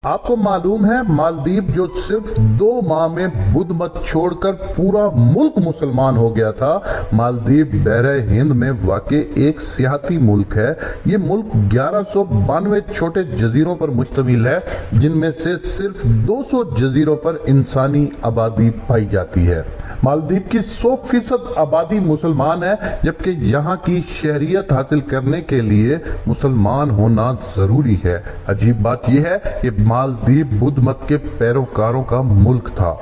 آپ کو معلوم ہے مالدیپ جو صرف 2 ماہ میں بدھ مت چھوڑ کر پورا ملک مسلمان ہو گیا تھا۔ مالدیپ بحر ہند میں واقع ایک سیاحتی ملک ہے۔ یہ ملک 1192 چھوٹے جزیروں پر مشتمل ہے، جن میں سے صرف 200 جزیروں پر انسانی آبادی پائی جاتی ہے۔ مالدیپ کی 100% آبادی مسلمان ہے، جبکہ یہاں کی شہریت حاصل کرنے کے لیے مسلمان ہونا ضروری ہے۔ عجیب بات یہ ہے کہ مالدیپ بدھ مت کے پیروکاروں کا ملک تھا۔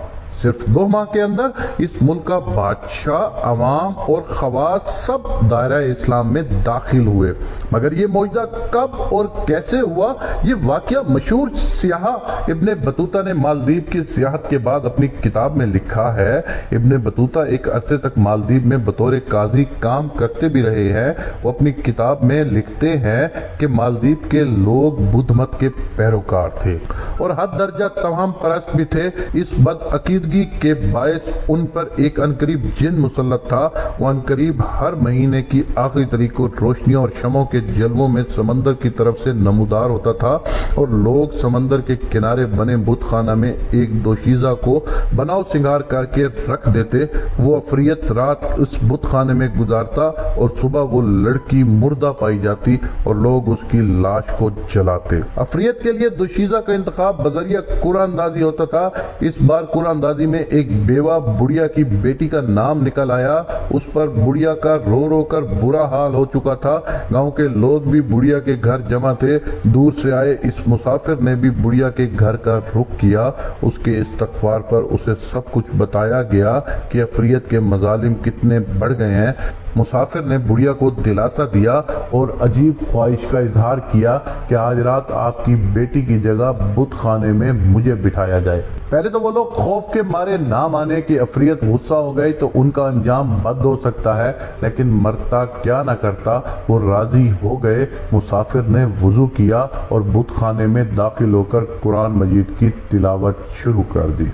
صرف 2 ماہ کے اندر اس ملک کا بادشاہ، عوام اور خواص سب دائرہ اسلام میں داخل ہوئے۔ مگر یہ معجزہ کب اور کیسے ہوا، یہ واقعہ مشہور سیاح ابن بطوطہ نے مالدیپ کی سیاحت کے بعد اپنی کتاب میں لکھا ہے۔ ابن بطوطہ ایک عرصے تک مالدیپ میں بطور قاضی کام کرتے بھی رہے ہیں۔ وہ اپنی کتاب میں لکھتے ہیں کہ مالدیپ کے لوگ بدھ مت کے پیروکار تھے اور حد درجہ توہم پرست بھی تھے۔ اس بدعقیدگی کے باعث ان پر ایک عنقریب جن مسلط تھا۔ وہ عنقریب ہر مہینے کی آخری تاریخ کو روشنیوں اور شمعوں کے جلووں میں سمندر کی طرف سے نمودار ہوتا تھا، اور لوگ سمندر کے کنارے بنے بت خانہ میں ایک دوشیزہ کو بناؤ سنگار کر کے رکھ دیتے۔ وہ عفریت رات اس بت خانے میں گزارتا اور صبح وہ لڑکی مردہ پائی جاتی اور لوگ اس کی لاش کو جلاتے۔ عفریت کے لیے دوشیزہ کا انتخاب بذریعہ قرآن اندازی ہوتا تھا۔ اس بار قرآن اندازی میں ایک بیوہ بڑھیا کی بیٹی کا نام نکل آیا۔ اس پر بڑھیا کا رو رو کر برا حال ہو چکا تھا۔ گاؤں کے لوگ بھی بڑھیا کے گھر جمع تھے۔ دور سے آئے اس مسافر نے بھی بڑھیا کے گھر کا رخ کیا۔ اس کے استغفار پر اسے سب کچھ بتایا گیا کہ عفریت کے مظالم کتنے بڑھ گئے ہیں۔ مسافر نے بڑھیا کو دلاسا دیا اور عجیب خواہش کا اظہار کیا کہ آج رات آپ کی بیٹی کی جگہ بت خانے میں مجھے بٹھایا جائے۔ پہلے تو وہ لوگ خوف کے مارے نہ مانے کہ عفریت غصہ ہو گئی تو ان کا انجام بد ہو سکتا ہے، لیکن مرتا کیا نہ کرتا، وہ راضی ہو گئے۔ مسافر نے وضو کیا اور بت خانے میں داخل ہو کر قرآن مجید کی تلاوت شروع کر دی۔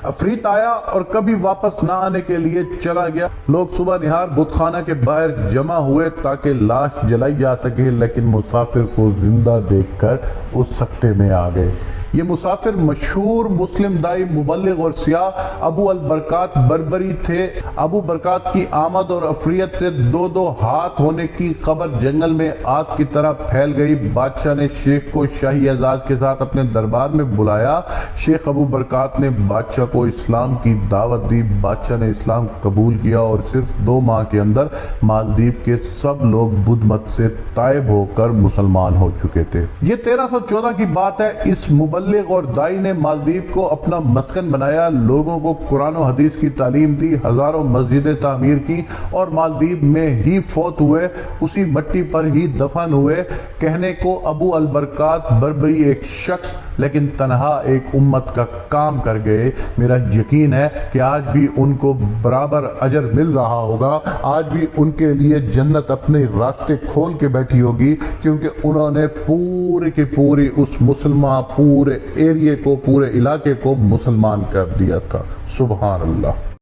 عفریت آیا اور کبھی واپس نہ آنے کے لیے چلا گیا۔ لوگ صبح نہار بت خانہ کے باہر جمع ہوئے تاکہ لاش جلائی جا سکے، لیکن مسافر کو زندہ دیکھ کر اس سکتے میں آ گئے۔ یہ مسافر مشہور مسلم دائی، مبلغ اور سیاح ابو البرکات بربری تھے۔ ابو برکات کی آمد اور عفریت سے 2 ہاتھ ہونے کی خبر جنگل میں آگ کی طرح پھیل گئی۔ بادشاہ نے شیخ کو شاہی اعزاز کے ساتھ اپنے دربار میں بلایا۔ شیخ ابو برکات نے بادشاہ کو اسلام کی دعوت دی۔ بادشاہ نے اسلام قبول کیا اور صرف 2 ماہ کے اندر مالدیپ کے سب لوگ بدھ مت سے تائب ہو کر مسلمان ہو چکے تھے۔ یہ 1314 کی بات ہے۔ اس مبلغ اور دائی نے مالدیپ کو اپنا مسکن بنایا، لوگوں کو قرآن و حدیث کی تعلیم دی، ہزاروں مسجدیں تعمیر کی اور مالدیپ میں ہی فوت ہوئے، اسی مٹی پر ہی دفن ہوئے۔ کہنے کو ابو البرکات بربری ایک شخص لیکن تنہا ایک امت کا کام کر گئے۔ میرا یقین ہے کہ آج بھی ان کو برابر اجر مل رہا ہوگا۔ آج بھی ان کے لیے جنت اپنے راستے کھول کے بیٹھی ہوگی، کیونکہ انہوں نے پوری کی پوری اس مسلمان پورے ایریے کو، پورے علاقے کو مسلمان کر دیا تھا۔ سبحان اللہ۔